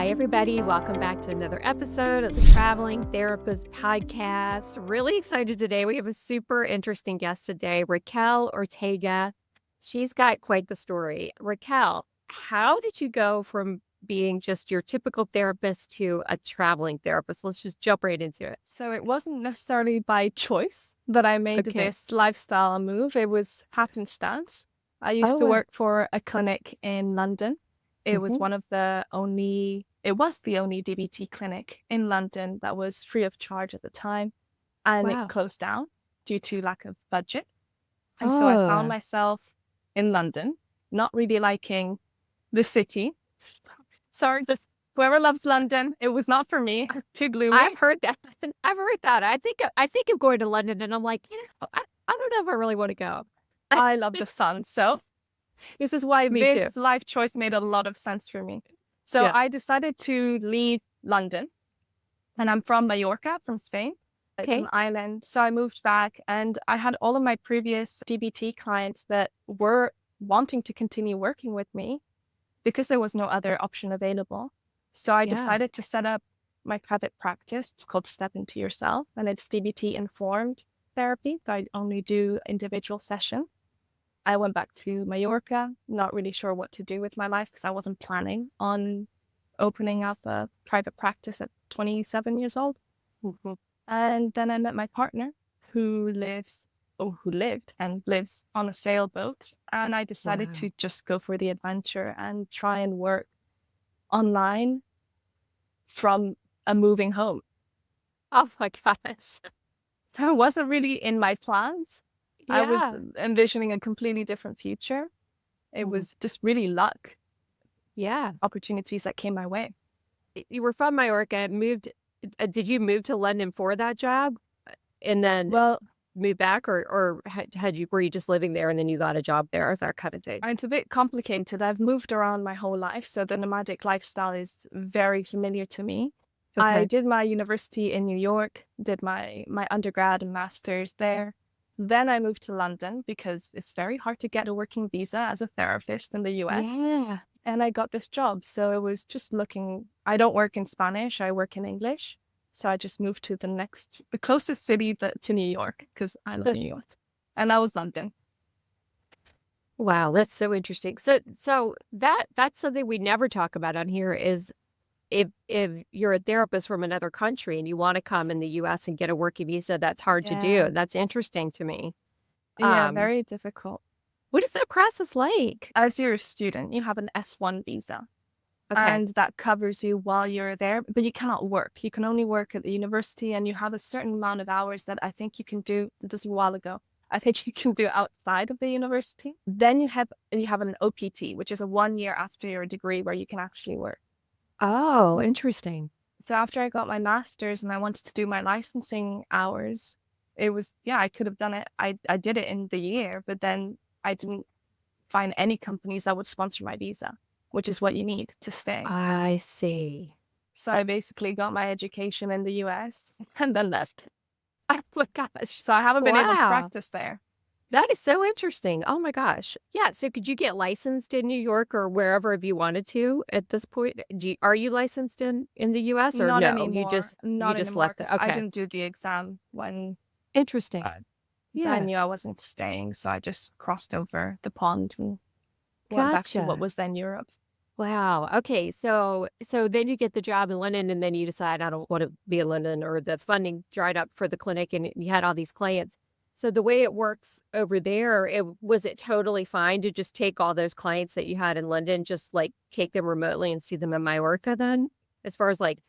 Hi, everybody. Welcome back to another episode of the Traveling Therapist Podcast. Really excited today. We have a super interesting guest today, Raquel Ortega. She's got quite the story. Raquel, how did you go from being just your typical therapist to a traveling therapist? Let's just jump right into it. So it wasn't necessarily by choice that I made this lifestyle move. It was happenstance. I used to work for a clinic in London. It was the only DBT clinic in London that was free of charge at the time. And it closed down due to lack of budget. And so I found myself in London, not really liking the city. Sorry, whoever loves London, it was not for me. Too gloomy. I've heard that. I think of going to London and I'm like, I don't know if I really want to go. I love the sun. So this is why Me this too. life choice made a lot of sense for me. So I decided to leave London, and I'm from Mallorca, from Spain. It's an island. So I moved back, and I had all of my previous DBT clients that were wanting to continue working with me because there was no other option available. So I decided to set up my private practice. It's called Step Into Yourself, and it's DBT informed therapy. So I only do individual sessions. I went back to Mallorca, not really sure what to do with my life because I wasn't planning on opening up a private practice at 27 years old. And then I met my partner who lived and lives on a sailboat. And I decided to just go for the adventure and try and work online from a moving home. Oh my gosh. That wasn't really in my plans. I was envisioning a completely different future. It was just really luck. Opportunities that came my way. You were from Mallorca, did you move to London for that job and then move back or were you just living there and then you got a job there, that kind of thing? It's a bit complicated. I've moved around my whole life, so the nomadic lifestyle is very familiar to me. I did my university in New York, did my undergrad and master's there. Then I moved to London because it's very hard to get a working visa as a therapist in the US. And I got this job. So it was just I don't work in Spanish, I work in English. So I just moved to the closest city to New York because I love New York. And that was London. Wow, that's so interesting. So that's something we never talk about on here is if you're a therapist from another country and you want to come in the US and get a working visa, that's hard to do. That's interesting to me. Yeah, very difficult. What is that process like? As you're a student, you have an S1 visa. And that covers you while you're there, but you cannot work. You can only work at the university, and you have a certain amount of hours that I think you can do. This was a while ago. I think you can do outside of the university. Then you have an OPT, which is a 1 year after your degree where you can actually work. Oh, interesting. So after I got my master's and I wanted to do my licensing hours, it was, I could have done it. I did it in the year, but then I didn't find any companies that would sponsor my visa, which is what you need to stay. I see. So I basically got my education in the US and then left. Oh my gosh. So I haven't been able to practice there. That is so interesting. Oh my gosh. Yeah. So could you get licensed in New York or wherever if you wanted to at this point? Are you licensed in the US or not no? Anymore. You just left it. Okay. I didn't do the exam when interesting. I knew I wasn't staying. So I just crossed over the pond and went back to what was then Europe. Wow. Okay. So then you get the job in London and then you decide I don't want to be in London or the funding dried up for the clinic and you had all these clients. So the way it works over there, was it totally fine to just take all those clients that you had in London, just like take them remotely and see them in Mallorca then? As far as like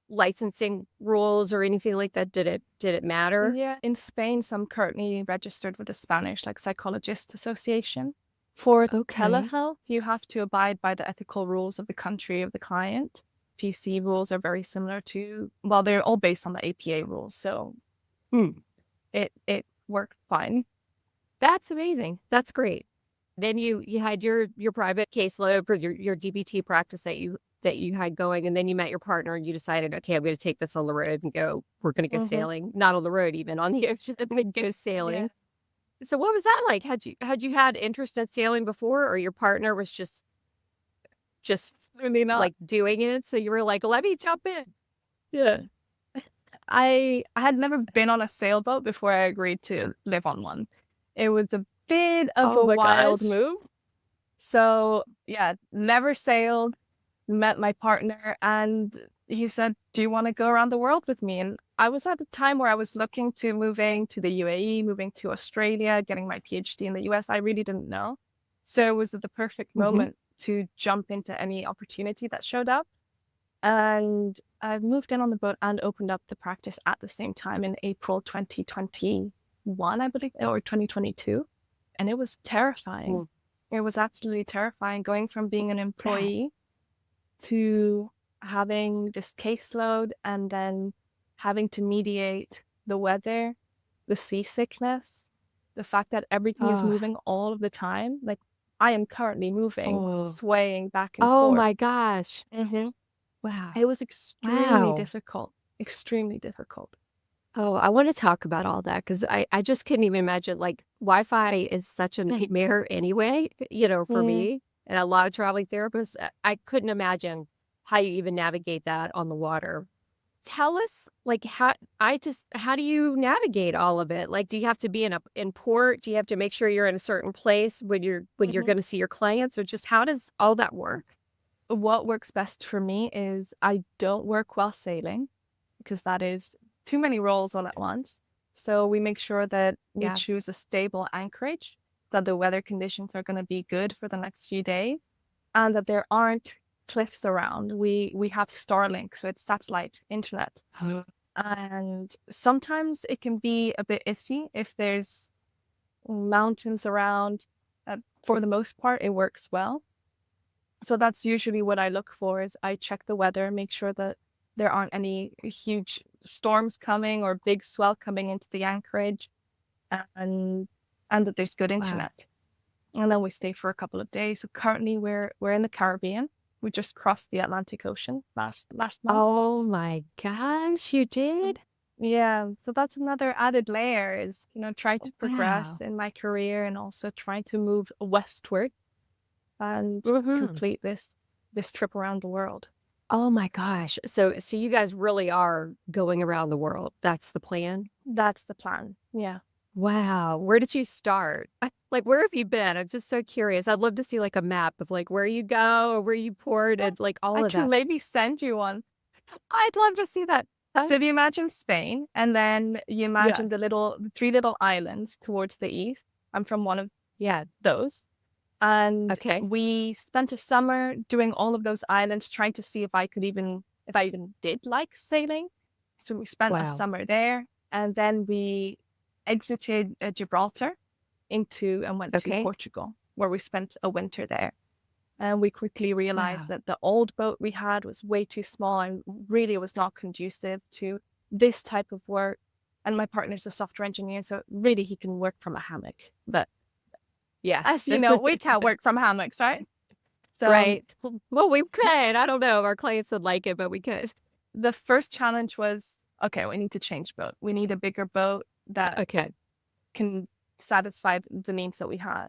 licensing rules or anything like that, did it matter? Yeah. In Spain, so I'm currently registered with the Spanish Psychologist Association. For telehealth, you have to abide by the ethical rules of the country of the client. PC rules are very similar to, they're all based on the APA rules. So it worked fine. That's amazing. That's great. Then you had your private caseload for your DBT practice that you had going, and then you met your partner and you decided, okay, I'm going to take this on the road and we're going to go sailing, not on the road, even on the ocean, and go sailing. Yeah. So what was that like? Had you had interest in sailing before, or your partner was just just Really not. like doing it. So you were like, let me jump in. Yeah. I had never been on a sailboat before I agreed to live on one. It was a bit of Oh a my wild gosh. move. So yeah, never sailed, met my partner, and he said, "Do you want to go around the world with me?" And I was at a time where I was looking to moving to the UAE, moving to Australia, getting my PhD in the US. I really didn't know. So it was the perfect Hmm. moment to jump into any opportunity that showed up. And I moved in on the boat and opened up the practice at the same time in April 2021, I believe, or 2022. And it was terrifying. Mm. It was absolutely terrifying going from being an That. employee to having this caseload and then having to mediate the weather, the seasickness, the fact that everything is Oh, moving all of the time. Like I am currently moving, oh, swaying back and oh forth. my gosh. hmm Wow. It was extremely Wow. difficult, extremely difficult. Oh, I want to talk about all that because I just couldn't even imagine. Like, Wi-Fi is such a nightmare anyway, for Mm, me and a lot of traveling therapists. I couldn't imagine how you even navigate that on the water. Tell us, like, how do you navigate all of it? Like, do you have to be in port? Do you have to make sure you're in a certain place when you're mhm. going to see your clients, or just how does all that work? What works best for me is I don't work while sailing because that is too many roles all at once. So we make sure that we Yeah. choose a stable anchorage, that the weather conditions are going to be good for the next few days, and that there aren't cliffs around. We have Starlink, so it's satellite internet. And sometimes it can be a bit iffy if there's mountains around. For the most part, it works well. So that's usually what I look for is I check the weather, make sure that there aren't any huge storms coming or big swell coming into the anchorage and and that there's good Wow. internet. And then we stay for a couple of days. So currently we're in the Caribbean. We just crossed the Atlantic Ocean last month. Oh my gosh, you did? Yeah, so that's another added layer is, try to progress Wow. in my career and also trying to move westward and Mhm. complete this trip around the world. Oh my gosh. So you guys really are going around the world. That's the plan? That's the plan. Yeah. Wow. Where did you start? Like, where have you been? I'm just so curious. I'd love to see like a map of like where you go or where you Yeah, ported, like all I of can that. maybe send you one. I'd love to see that. Huh? So if you imagine Spain and then you Yeah. imagine the three little islands towards the east. I'm from one of Yeah. those. And Okay. we spent a summer doing all of those islands, trying to see if I even did like sailing. So we spent a Wow. summer there, and then we exited Gibraltar into and went to Okay. Portugal, where we spent a winter there. And we quickly realized Wow. that the old boat we had was way too small and really was not conducive to this type of work. And my partner's a software engineer, so really he can work from a hammock. But Yeah. as you know, we can't work from hammocks, right? So Right. Well, we could. I don't know. Our clients would like it, but we could. the first challenge was, okay, we need to change boat. We need a bigger boat that Okay. can satisfy the needs that we had.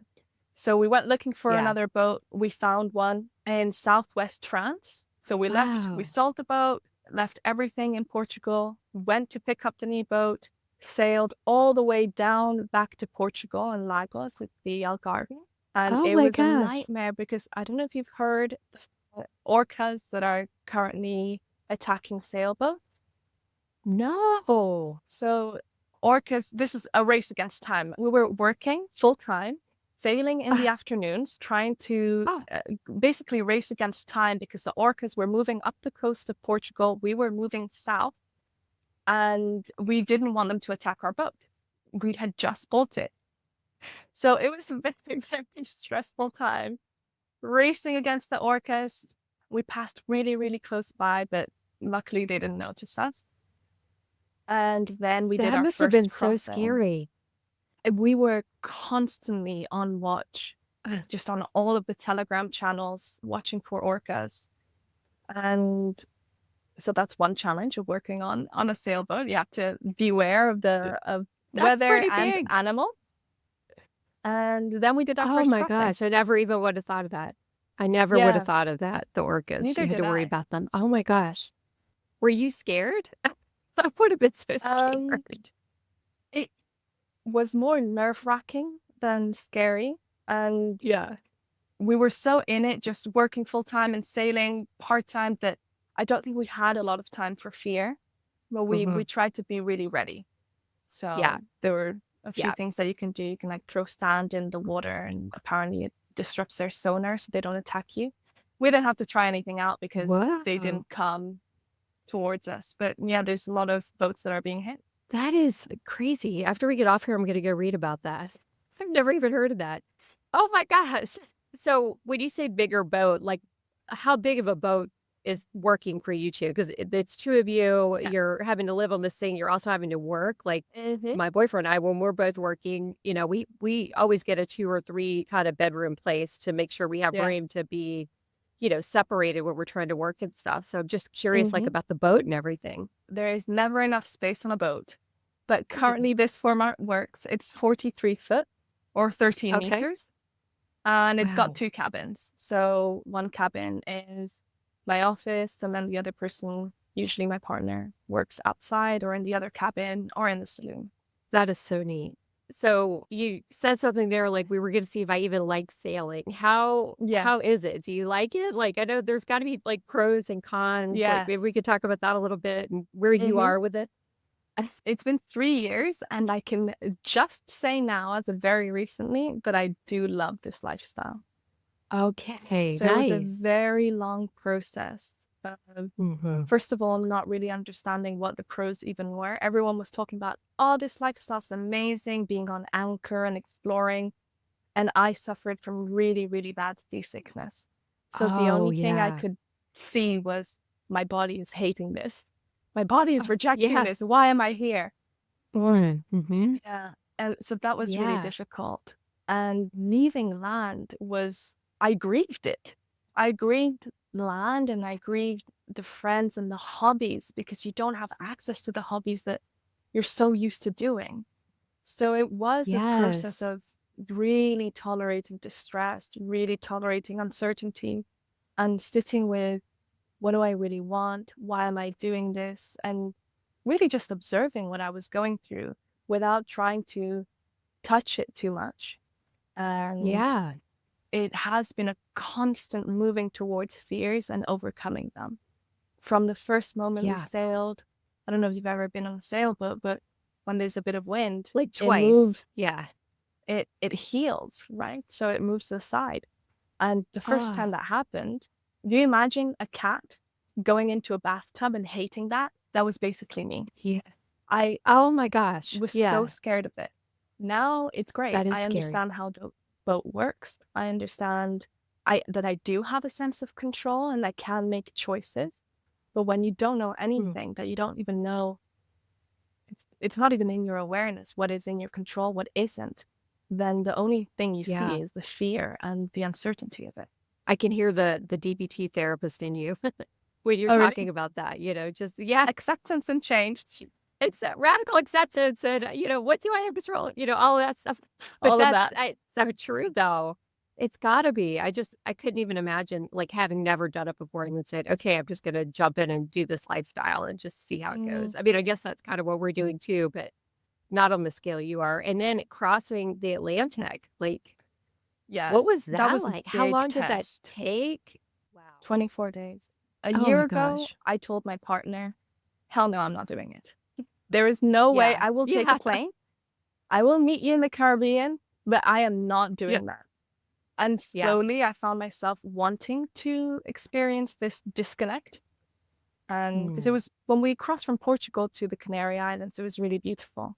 So we went looking for Yeah. another boat. We found one in southwest France. So we Wow. sold the boat, left everything in Portugal, went to pick up the new boat, sailed all the way down back to Portugal and Lagos with the Algarve. And Oh it my was a gosh. nightmare because I don't know if you've heard orcas that are currently attacking sailboats. No. So orcas, this is a race against time. We were working full time, sailing in the Ah, afternoons, trying to oh, basically race against time because the orcas were moving up the coast of Portugal. We were moving south, and we didn't want them to attack our boat. We had just built it. So it was a very, very stressful time racing against the orcas. We passed really, really close by, but luckily they didn't notice us. And then we did that our must have been first so crossing. scary. And we were constantly on watch, just on all of the Telegram channels, watching for orcas. And so that's one challenge of working on a sailboat. You have to beware of the of That's weather pretty and big. animal. And then we did our Oh first my crossing. gosh. I never even would have thought of that. I never would have Yeah, thought of that, the orcas. You neither had did to worry I. about them. Oh my gosh. Were you scared? I would have been so Um, scared. it was more nerve-wracking than scary, and Yeah. we were so in it, just working full-time and sailing part-time, that I don't think we had a lot of time for fear, but we Mhm. tried to be really ready. Yeah. So there were a few Yeah. things that you can do. You can like throw sand in the water, and apparently it disrupts their sonar so they don't attack you. We didn't have to try anything out because they Whoa. didn't come towards us. But yeah, there's a lot of boats that are being hit. That is crazy. After we get off here, I'm gonna go read about that. I've never even heard of that. Oh my gosh. So when you say bigger boat, like how big of a boat is working for you two? Because it's two of you, Yeah. you're having to live on this thing, you're also having to work. Like Hmm. my boyfriend and I, when we're both working, we always get a 2 or 3 kind of bedroom place to make sure we have Yeah. room to be, separated when we're trying to work and stuff. So I'm just curious, like, Hmm. about the boat and everything. There is never enough space on a boat. But Mm. currently, this format works. It's 43 foot or 13 Okay. meters, and it's got Wow. 2 cabins. So one cabin is my office, and then the other person, usually my partner, works outside or in the other cabin or in the saloon. That is so neat. So you said something there, like we were gonna see if I even like sailing. How Yes. is it? Do you like it? Like I know there's gotta be like pros and cons. Like maybe we Yes. could talk about that a little bit and where you Hmm. are with it. It's been 3 years, and I can just say now, as of very recently, that I do love this lifestyle. Okay, So it was a nice. very long process. Mhm. First of all, not really understanding what the pros even were. Everyone was talking about, oh, this lifestyle's amazing, being on anchor and exploring. And I suffered from really, really bad seasickness. So the Oh only thing I yeah. could see was my body is hating this. My body is Oh, rejecting yeah. this. Why am I here? Mm-hmm. Yeah. And so that was really Yeah. difficult. And leaving land was, I grieved it. I grieved land, and I grieved the friends and the hobbies, because you don't have access to the hobbies that you're so used to doing. So it was a process Yes. of really tolerating distress, really tolerating uncertainty, and sitting with, what do I really want? Why am I doing this? And really just observing what I was going through without trying to touch it too much. And Yeah. it has been a constant moving towards fears and overcoming them. From the first moment we Yeah. sailed, I don't know if you've ever been on a sailboat, but when there's a bit of wind, Like it twice. moves, Yeah. it heals, right? So it moves to the side. And the first time Oh, that happened, do you imagine a cat going into a bathtub and hating that? That was basically me. yeah. I Oh my gosh. was so Yeah. scared of it. Now it's great. That is I scary. understand how the boat works. I understand that I do have a sense of control and I can make choices. But when you don't know Mm. anything, that you don't even know, it's not even in your awareness what is in your control, what isn't, then the only thing you see Yeah. is the fear and the uncertainty of it. I can hear the DBT therapist in you when you're Oh, talking really? about that, just yeah, Acceptance and change. it's a radical acceptance and, what do I have control, all of that stuff. But All of that. so true though. It's gotta be. I couldn't even imagine like having never done it before and then said, okay, I'm just gonna jump in and do this lifestyle and just see how it Mm, goes. I mean, I guess that's kind of what we're doing too, but not on the scale you are. And then crossing the Atlantic, like what yes, was that that was a like? How big long did that test. take? Wow. 24 days. A Oh year my ago, gosh. I told my partner, hell no, I'm not doing it. There is no way Yeah. I will take a Yeah. plane. I will meet you in the Caribbean, but I am not Yeah. doing that. And Yeah. slowly I found myself wanting to experience this disconnect. And because it Mm. was when we crossed from Portugal to the Canary Islands, it was really beautiful.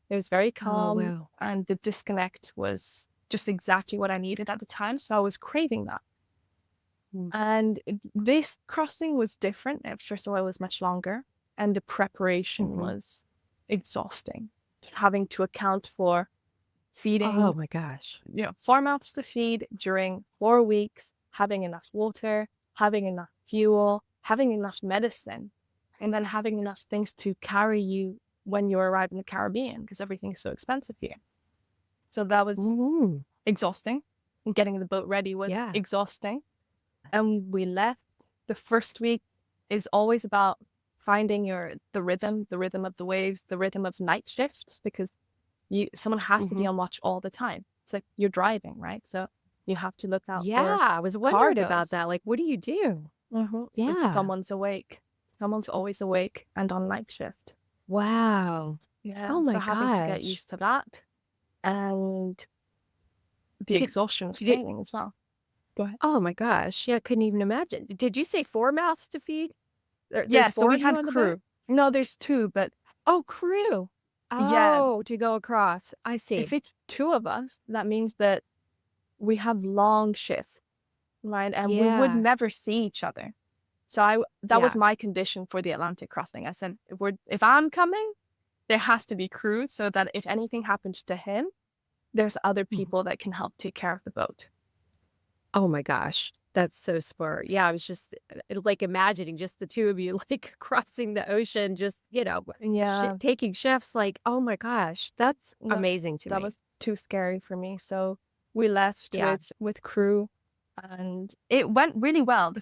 It was very Oh, calm, wow. and the disconnect was just exactly what I needed at the time. So I was craving that. Mm. And this crossing was different. First of all, it was much longer, and the preparation Mhm. was exhausting. Having to account for Oh feeding, my gosh. 4 mouths to feed during 4 weeks, having enough water, having enough fuel, having enough medicine, and then having enough things to carry you when you arrive in the Caribbean, because everything's so expensive here. So that was Mhm. exhausting. And getting the boat ready was Yeah. exhausting. and we left. The first week is always about finding the rhythm of the waves, the rhythm of night shifts, because someone has to be on watch all the time. It's like you're driving, right? So you have to look out Yeah, for I was wondering about cargoes. that. Like, what do you do? If Yeah. someone's awake, someone's always awake and on night shift. Wow. Yeah, Oh so my having to get gosh. used to that and the Did, exhaustion of did, sailing as well. Go ahead. oh my gosh. Yeah, I couldn't even imagine. Did you say 4 mouths to feed? There's Yeah, so 4 we of you had on the boat? crew. No, there's two, but Oh, crew. yeah, Oh, to go across. I if see. it's two of us, that means that we have long shifts, right? And we would Yeah. never see each other. So that was Yeah. my condition for the Atlantic crossing. I said, if I'm coming, there has to be crew so that if anything happens to him, there's other Mhm. people that can help take care of the boat. Oh my gosh. That's so smart. Yeah, I was just like imagining just the two of you like crossing the ocean, just, Yeah, taking shifts. Like, oh my gosh, that's no, amazing to that me. was too scary for me. So we left Yeah. with crew, and it went really well.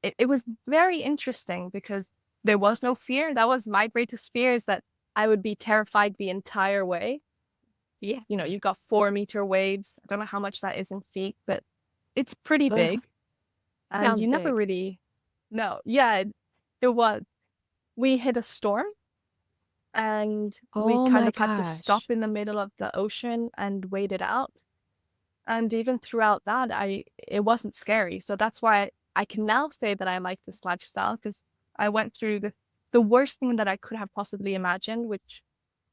It was very interesting because there was no fear. That was my greatest fear, is that I would be terrified the entire way. Yeah. You've got 4-meter waves. I don't know how much that is in feet, but it's pretty Ugh, big. And sounds you never big. really know. Yeah, it was. We hit a storm, and we Oh kind my of had to stop gosh. in the middle of the ocean and wait it out. And even throughout that, it wasn't scary. So that's why I can now say that I like this lifestyle, because I went through the worst thing that I could have possibly imagined, which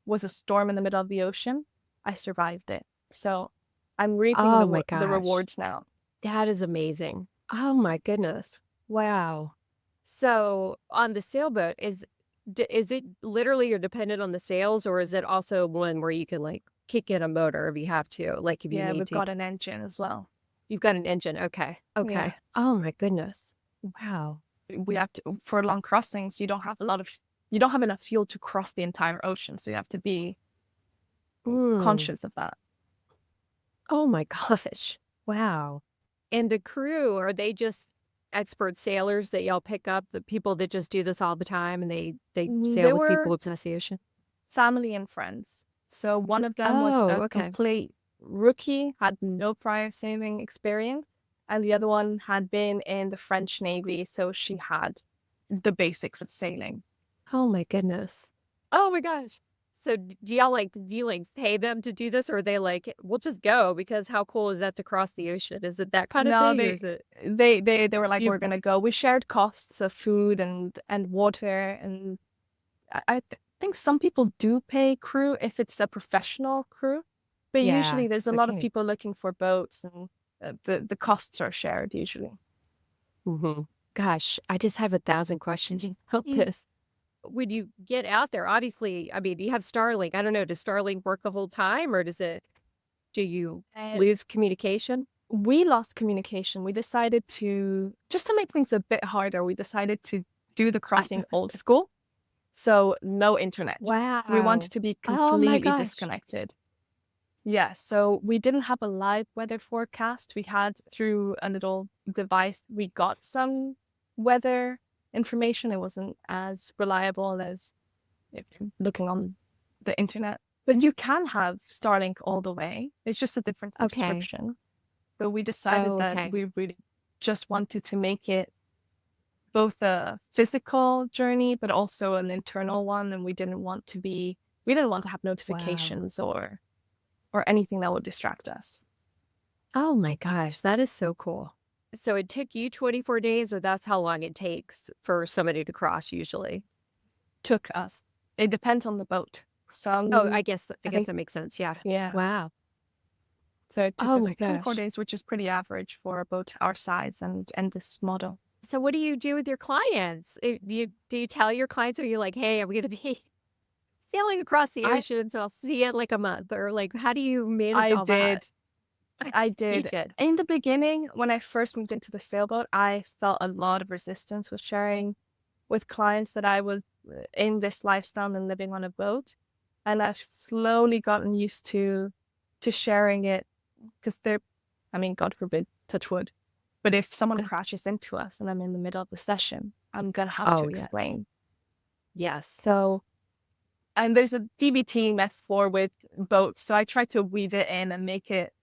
was a storm in the middle of the ocean. I survived it. So I'm reaping Oh my the gosh. rewards now. That is amazing. Oh my goodness. Wow. So on the sailboat, is it literally you're dependent on the sails, or is it also one where you can like kick in a motor if you have to, like if you Yeah, need we've to? got an engine as well. You've got an engine. Okay. Yeah. Okay. Oh my goodness. Wow. We have to, for long crossings, you don't have enough fuel to cross the entire ocean. So you have to be Mm. conscious of that. Oh my gosh. Wow. And the crew, are they just expert sailors that y'all pick up, the people that just do this all the time and they sail They with were people across the ocean? family and friends. So one of them was Oh, a okay. complete rookie, had no prior sailing experience, and the other one had been in the French Navy, so she had the basics of sailing. Oh my goodness. Oh my gosh. So do you like pay them to do this, or are they like, we'll just go because how cool is that to cross the ocean? Is it that kind of No, thing, or is it they were like, you? we're gonna go. We shared costs of food and water, and I think some people do pay crew if it's a professional crew, but Yeah. usually there's a lot of Okay. people looking for boats, and the costs are shared usually. hmm Gosh, I just have 1,000 questions about this. When you get out there, obviously, I mean, you have Starlink. I don't know, does Starlink work the whole time, or do you Uh, lose communication? we lost communication. We decided just to make things a bit harder, we decided to do the crossing old school. So no internet. We wanted Wow. to be Oh my completely gosh. disconnected. Yeah, so we didn't have a live weather forecast. We had, through a little device, we got some weather information. It wasn't as reliable as if you're looking on the internet. But you can have Starlink all the way. It's just a different Okay. subscription. But we decided Oh, that okay. we really just wanted to make it both a physical journey, but also an internal one. And we didn't want to have Wow. notifications or anything that would distract us. Oh my gosh, that is so cool. So it took you 24 days, or that's how long it takes for somebody to cross usually? Took us. It depends on the boat. Oh, Some, I I guess think, that makes sense. Yeah. yeah. Wow. So it took Oh my us 24 gosh. days, which is pretty average for a boat our size and this model. So what do you do with your clients? Do you tell your clients, are you like, hey, I'm going to be sailing across the I ocean, so I'll see you in like a month, or like, how do you manage I all that? did. I You did. did. In the beginning, when I first moved into the sailboat, I felt a lot of resistance with sharing with clients that I was in this lifestyle and living on a boat. And I've slowly gotten used to sharing it, because I mean, God forbid, touch wood, But if someone crashes into us and I'm in the middle of the session, I'm going to have to Oh, yes. explain. Yes. So, and there's a DBT metaphor with boats. So I try to weave it in and make it,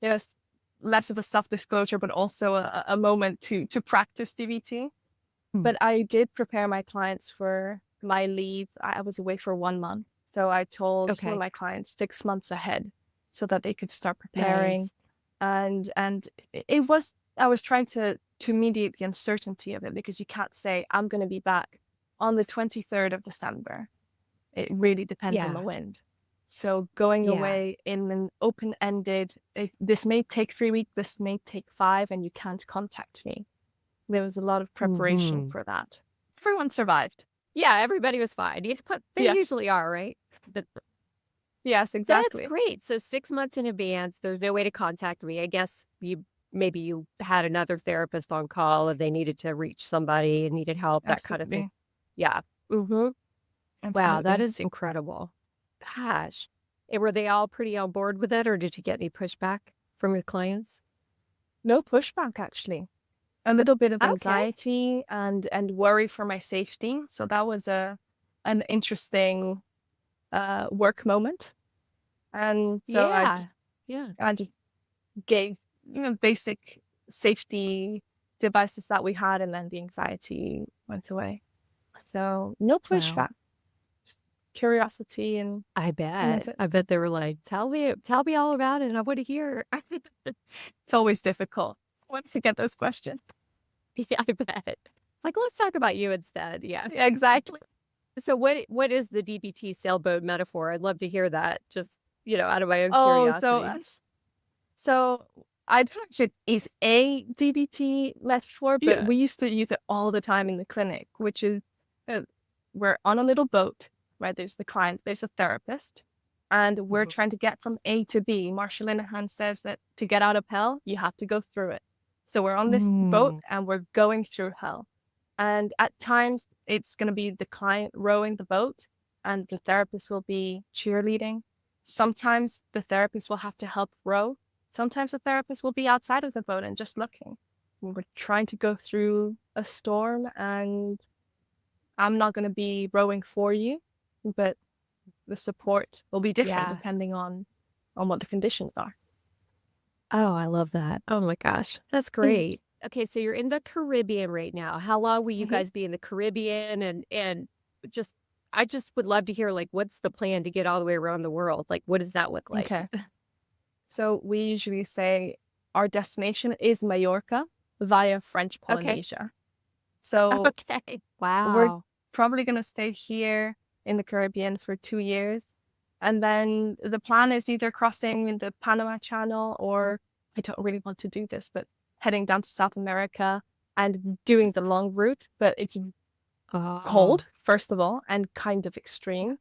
less of a self-disclosure, but also a moment to practice DBT. But I did prepare my clients for my leave. I was away for 1 month. So I told some of my clients 6 months ahead so that they could start preparing. Nice. And I was trying to mediate the uncertainty of it, because you can't say, I'm going to be back on the 23rd of December. It really depends on the wind. So going away in an open-ended, this may take 3 weeks, this may take 5, and you can't contact me. There was a lot of preparation for that. Everyone survived. Yeah, everybody was fine. But they usually are, right? Yes, exactly. That's great. So 6 months in advance, there's no way to contact me. I guess maybe you had another therapist on call if they needed to reach somebody and needed help, that kind of thing. Yeah. Mm-hmm. Wow, that is incredible. Gosh. And were they all pretty on board with it, or did you get any pushback from your clients? No pushback, actually. A little bit of anxiety and worry for my safety. So that was an interesting work moment. And so I just gave basic safety devices that we had, and then the anxiety went away. So no pushback, just curiosity. And I bet they were like, tell me all about it. I want to hear. It's always difficult once you get those questions. Yeah, I bet. Like, let's talk about you instead. Yeah. Exactly. So what is the DBT sailboat metaphor? I'd love to hear that, just, out of my own curiosity. So I don't know if it is a DBT metaphor, but we used to use it all the time in the clinic, which is we're on a little boat, right? There's the client, there's a therapist, and we're trying to get from A to B. Marsha Linehan says that to get out of hell, you have to go through it. So we're on this boat and we're going through hell. And at times it's going to be the client rowing the boat and the therapist will be cheerleading. Sometimes the therapist will have to help row. Sometimes the therapist will be outside of the boat and just looking. We're trying to go through a storm, and I'm not going to be rowing for you, but the support will be different depending on what the conditions are. Oh, I love that. Oh my gosh. That's great. Okay, so you're in the Caribbean right now. How long will you guys be in the Caribbean? And I just would love to hear, like, what's the plan to get all the way around the world? Like, what does that look like? Okay. So we usually say our destination is Mallorca via French Polynesia. So wow. We're probably going to stay here in the Caribbean for 2 years. And then the plan is either crossing the Panama Channel, or I don't really want to do this, but heading down to South America and doing the long route. But it's cold, first of all, and kind of extreme.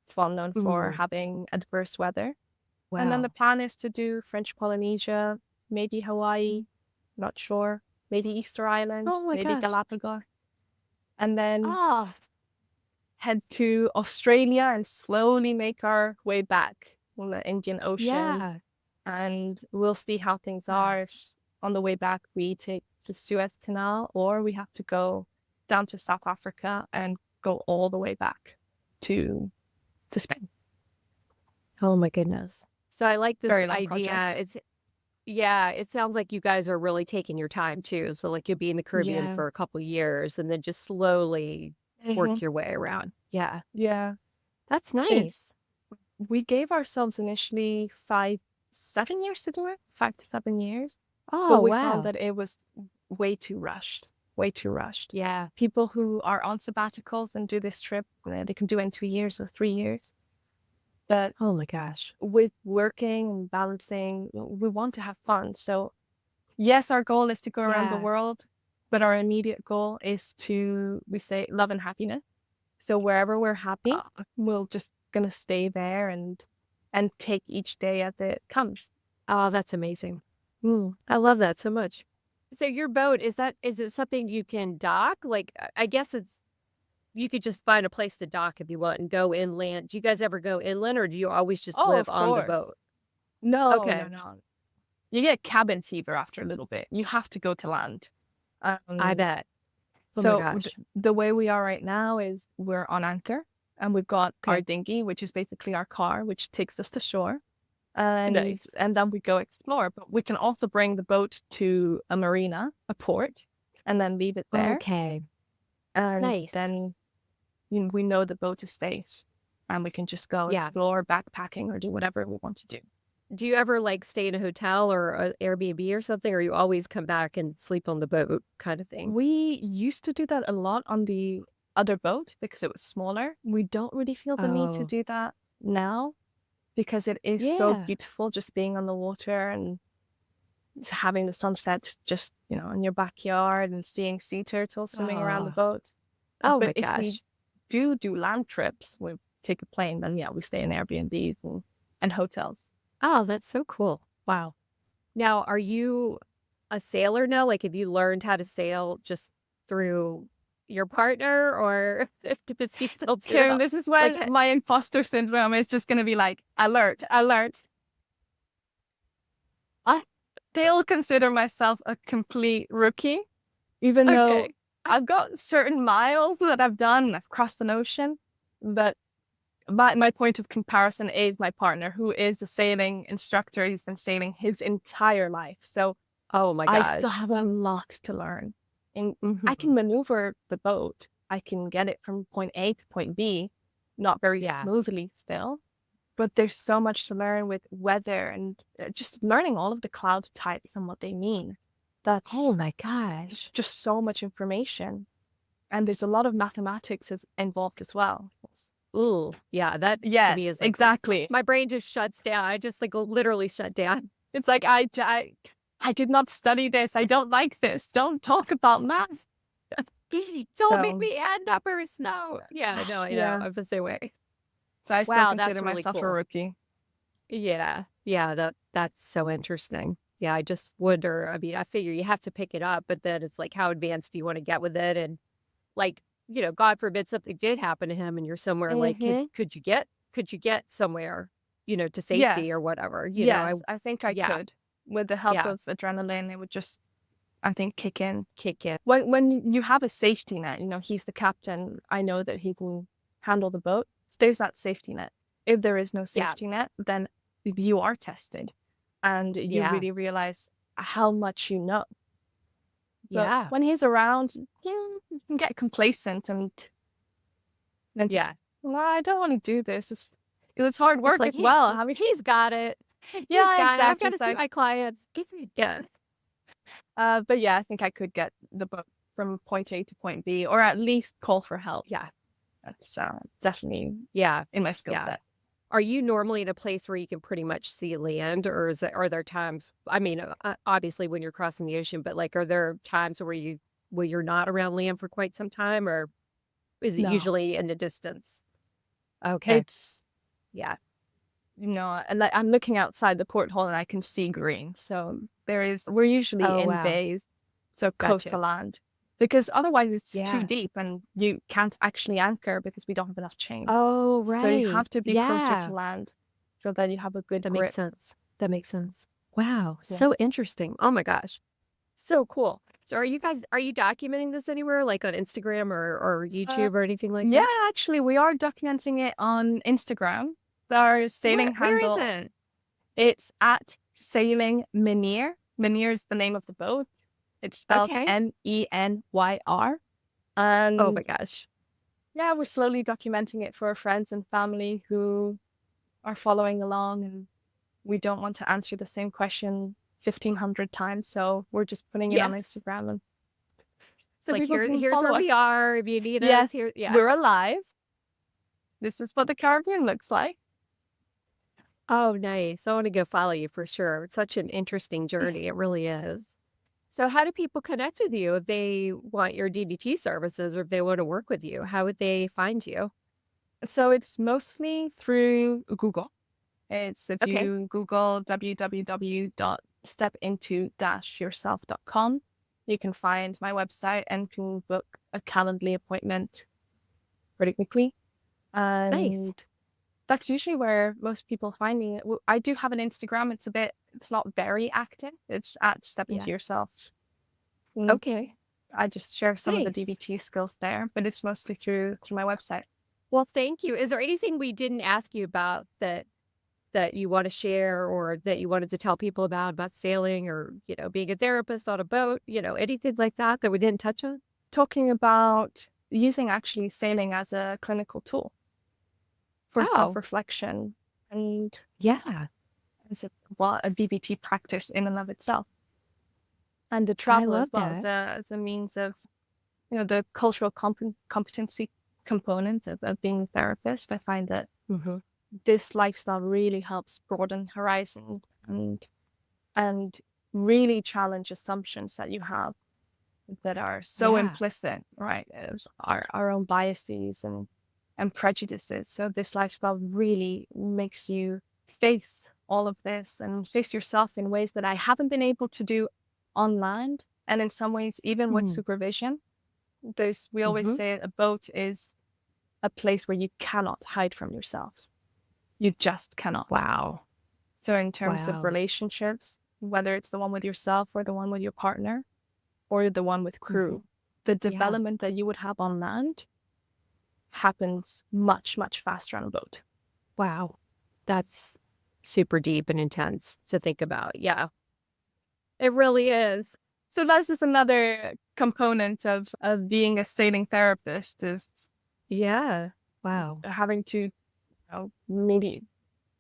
It's well known for having adverse weather. Wow. And then the plan is to do French Polynesia, maybe Hawaii, not sure, maybe Easter Island, maybe Galapagos. And then head to Australia and slowly make our way back on the Indian Ocean. Yeah. And we'll see how things are. If on the way back we take the Suez Canal, or we have to go down to South Africa and go all the way back to Spain. Oh my goodness. So I like this idea. Project. It sounds like you guys are really taking your time too. So like you'll be in the Caribbean for a couple years and then just slowly work your way around. Yeah. Yeah. That's nice. We gave ourselves initially 7 years to do it, 5 to 7 years. Oh, but we found that it was way too rushed. Yeah. People who are on sabbaticals and do this trip, they can do it in 2 years or 3 years. But oh my gosh, with working and balancing, we want to have fun. So yes, our goal is to go around the world, but our immediate goal is to, we say, love and happiness. So wherever we're happy, we're just going to stay there and take each day as it comes. Oh, that's amazing. I love that so much. So your boat, is it something you can dock? Like, I guess you could just find a place to dock if you want and go inland. Do you guys ever go inland, or do you always just live on the boat? No, Okay. no. you get cabin fever after a little bit. You have to go to land. I bet. Oh my So gosh. the way we are right now is we're on anchor, and we've got our Okay. dinghy, which is basically our car, which takes us to shore. And Nice. and then we go explore. But we can also bring the boat to a marina, a port, and then leave it there. Okay. And Nice. then we know the boat is safe, and we can just go Yeah. explore, backpacking, or do whatever we want to do. Do you ever like stay in a hotel or a Airbnb or something, or you always come back and sleep on the boat kind of thing? We used to do that a lot on the other boat because it was smaller. We don't really feel the need to Oh, do that now because it is so yeah. beautiful just being on the water and having the sunset just, in your backyard and seeing sea turtles swimming around the Oh, boat. oh But my if we gosh. do land trips, we take a plane, then yeah, we stay in Airbnbs and hotels. Oh, that's so cool. Wow. Now, are you a sailor now? Like, have you learned how to sail just through your partner, or does he still do it Karen, all? this is Like, when my imposter syndrome is just going to be like, alert, alert. I still consider myself a complete rookie, even though okay. I've got certain miles that I've done. I've crossed an ocean, but my point of comparison is my partner, who is a sailing instructor. He's been sailing his entire life. So Oh my I still gosh. have a lot to learn. And I Mhm. can maneuver the boat. I can get it from point A to point B, not very Yeah. smoothly still. But there's so much to learn with weather and just learning all of the cloud types and what they mean. Oh That's my gosh. just so much information. And there's a lot of mathematics involved as well. Ooh, yeah, that to me Yes, is like exactly. my brain just shuts down. I just like literally shut down. It's like, I did not study this. I don't like this. Don't talk about math. Don't make So, me add numbers. No. Yeah, no, I know. yeah. I'm the same way. So I still Wow, consider that's really myself a cool. rookie. Yeah. Yeah, that's so interesting. Yeah, I just wonder, I mean, I figure you have to pick it up, but then it's like how advanced do you want to get with it? And like, God forbid something did happen to him and you're somewhere like Mm-hmm. could you get somewhere, to safety or Yes. whatever, Yes, I think I yeah, could. With the help yeah, of adrenaline, it would just, I think, kick in. kick in. When you have a safety net, he's the captain. I know that he can handle the boat. There's that safety net. If there is no Yeah, safety net, then you are tested and you yeah, really realize how much you know. But yeah, when he's around, you can get complacent and then just, yeah. well, I don't want to do this. It's hard It's work like, as well. I mean, he's got it. He's yeah, got it. I've exactly. got to see my clients. Yeah. But yeah, I think I could get the boat from point A to point B, or at least call for help. Yeah. That's definitely Yeah. in my skill Yeah. set. Are you normally in a place where you can pretty much see land, or are there times, I mean, obviously when you're crossing the ocean, but like, are there times where you're not around land for quite some time, or is it No, usually in the distance? Okay. it's Yeah. and like I'm looking outside the porthole and I can see green. So we're usually Oh, in wow. bays, so close to Gotcha. land, because otherwise it's too Yeah. deep and you can't actually anchor because we don't have enough chain. Oh, So you right. have to be closer Yeah. to land so that you have a good That makes grip. sense. That makes sense. Wow. Yeah. So interesting. Oh my gosh. So cool. So are you documenting this anywhere, like on Instagram or Uh, YouTube or anything like yeah, that? actually, we are documenting it on Instagram. Our sailing Where is handle, it? it's at Sailing Menir. Menir is the name of the boat. It's spelled Okay. MENYR. Oh my And gosh. yeah, we're slowly documenting it for our friends and family who are following along, and we don't want to answer the same question 1,500 times. So we're just putting it on Yes. Instagram and It's so like people can here's follow where we us. are. If you need Yeah, us here. Yeah. we're alive. This is what the Caribbean looks like. Oh, nice. I want to go follow you for sure. It's such an interesting journey. It really is. So how do people connect with you if they want your DBT services or if they want to work with you? How would they find you? So it's mostly through Google. It's if Okay. you Google www.stepinto-yourself.com, you can find my website and can book a Calendly appointment pretty quickly. Nice. And that's usually where most people find me. I do have an Instagram. It's a bit it's not very active. It's at Step Yeah. Into Yourself. Mm, Okay. I just share some of the Nice. DBT skills there, but it's mostly through my website. Well, thank you. Is there anything we didn't ask you about that you want to share or that you wanted to tell people about sailing or, being a therapist on a boat, anything like that that we didn't touch on? Talking about using actually sailing as a clinical tool for Oh, self-reflection and yeah. as a DBT practice in and of itself. And the I travel love as well that. as a means of, the cultural competency component of being a therapist. I find that Mhm. this lifestyle really helps broaden horizon and really challenge assumptions that you have that are so Yeah. implicit, right? As our own biases and prejudices. So this lifestyle really makes you face all of this and face yourself in ways that I haven't been able to do on land. And in some ways, even with Mm. supervision, we always Mhm. say a boat is a place where you cannot hide from yourself. You just cannot. Wow. So in terms of Wow. relationships, whether it's the one with yourself or the one with your partner or the one with Mhm. crew, the Yeah. development that you would have on land happens much, much faster on a boat. Wow. That's super deep and intense to think about. Yeah. It really is. So that's just another component of being a sailing therapist is Yeah. Wow. having to, maybe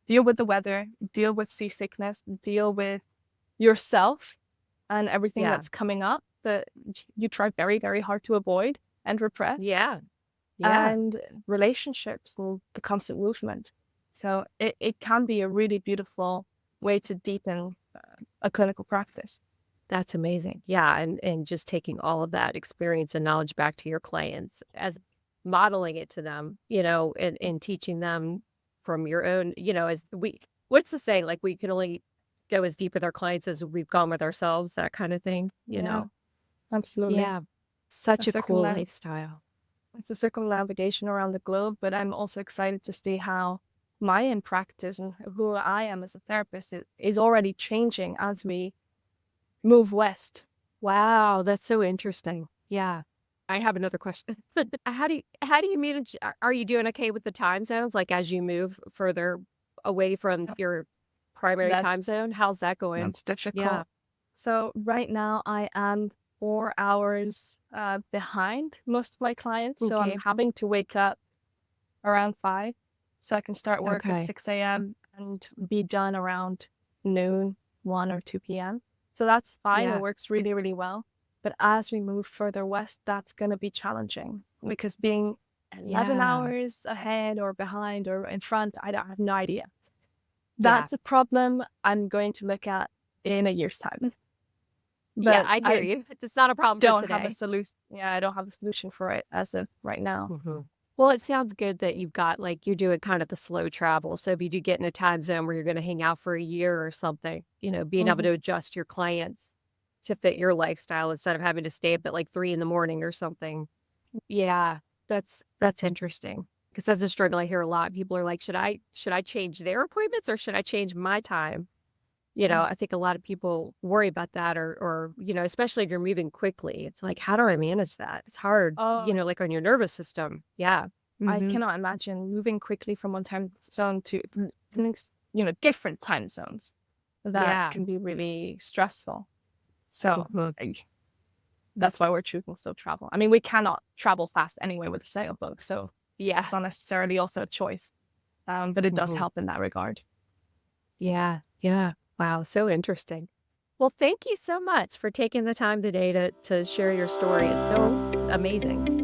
deal with the weather, deal with seasickness, deal with yourself and everything Yeah. that's coming up that you try very, very hard to avoid and repress, Yeah. Yeah. and relationships and the constant movement. So it can be a really beautiful way to deepen a clinical practice. That's amazing. Yeah, and just taking all of that experience and knowledge back to your clients as modeling it to them, and teaching them from your own, as what's the saying? Like we can only go as deep with our clients as we've gone with ourselves, that kind of thing. Yeah, absolutely. Yeah. A Such a cool circumna- lifestyle. it's a circumnavigation around the globe, but I'm also excited to see how my own practice and who I am as a therapist is already changing as we move west. Wow, that's so interesting. Yeah. I have another question. How do you manage are you doing okay with the time zones, like, as you move further away from your primary That's time zone? How's that going? that's Yeah. difficult. So right now I am 4 hours behind most of my clients. So I'm Okay. having to wake up around 5 so I can start work at Okay. 6 a.m. and be done around noon, 1 or 2 p.m. So that's fine. It Yeah. works really, really well. But as we move further west, that's going to be challenging because being 11 Yeah. hours ahead or behind or in front, I don't have no idea. Yeah. That's a problem I'm going to look at in a year's time. Yeah, But I hear I you. It's not a problem for don't have a today. solution. Yeah, I don't have a solution for it as of right now. Mhm. Well, it sounds good that you've got like, you're doing kind of the slow travel. So if you do get in a time zone where you're gonna hang out for a year or something, being able Mhm. to adjust your clients to fit your lifestyle instead of having to stay up at like 3 in the morning or something. Yeah, that's interesting. Because that's a struggle I hear a lot. People are like, "Should I change their appointments or should I change my time?" I think a lot of people worry about that or, especially if you're moving quickly. It's like, "How do I manage that?" It's hard, Oh, like on your nervous system. Yeah. I Mhm. cannot imagine moving quickly from one time zone to different time zones. That Yeah. can be really stressful. So Mhm. that's why we're choosing slow travel. I mean, we cannot travel fast anyway with a sailboat, so Yeah. it's not necessarily also a choice. But it does Mhm. help in that regard. Yeah. Yeah. Wow, so interesting. Well, thank you so much for taking the time today to share your story. It's so amazing.